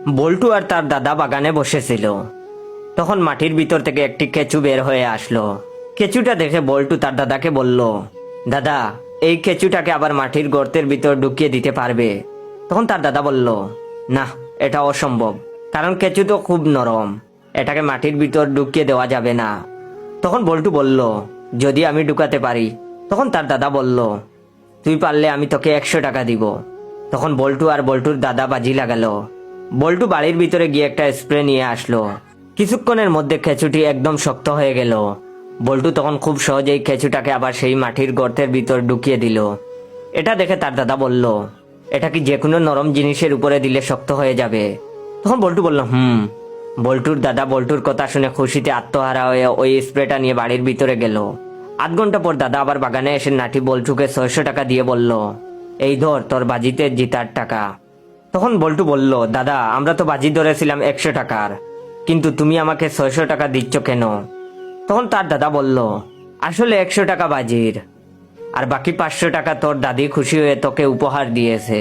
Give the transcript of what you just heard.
বল্টু আর তার দাদা বাগানে বসেছিল। তখন মাটির ভিতর থেকে একটি কেঁচু বের হয়ে আসলো। কেঁচুটা দেখে বল্টু তার দাদাকে বলল, দাদা, এই কেঁচুটাকে আবার মাটির গর্তের ভিতর ঢুকিয়ে দিতে পারবে? তখন তার দাদা বলল, না, এটা অসম্ভব, কারণ কেঁচু তো খুব নরম, এটাকে মাটির ভিতর ঢুকিয়ে দেওয়া যাবে না। তখন বল্টু বলল, যদি আমি ঢুকাতে পারি? তখন তার দাদা বলল, তুই পারলে আমি তোকে 100 টাকা দিব। তখন বল্টু আর বল্টুর দাদা বাজি লাগালো। বল্টু বাড়ির ভিতরে গিয়ে একটা স্প্রে নিয়ে আসলো। কিছুক্ষণের মধ্যে কেঁচুটি একদম শক্ত হয়ে গেল। বল্টু তখন খুব সহজেই কেঁচুটাকে আবার সেই মাটির গর্তের ভিতর ঢুকিয়ে দিল। এটা দেখে তার দাদা বলল, এটা কি যে কোনো নরম জিনিসের উপরে দিলে শক্ত হয়ে যাবে? তখন বল্টু বলল, বল্টুর দাদা বল্টুর কথা শুনে খুশিতে আত্মহারা হয়ে ওই স্প্রেটা নিয়ে বাড়ির ভিতরে গেল। আধ ঘন্টা পর দাদা আবার বাগানে এসে নাটি বল্টুকে 600 টাকা দিয়ে বলল, এই ধর তোর বাজিতে জিতার টাকা। তখন বল্টু বলল, দাদা, আমরা তো বাজি ধরেছিলাম 100 টাকার, কিন্তু তুমি আমাকে 600 টাকা দিচ্ছ কেন? তখন তার দাদা বলল, আসলে 100 টাকা বাজির, আর বাকি 500 টাকা তোর দাদি খুশি হয়ে তোকে উপহার দিয়েছে।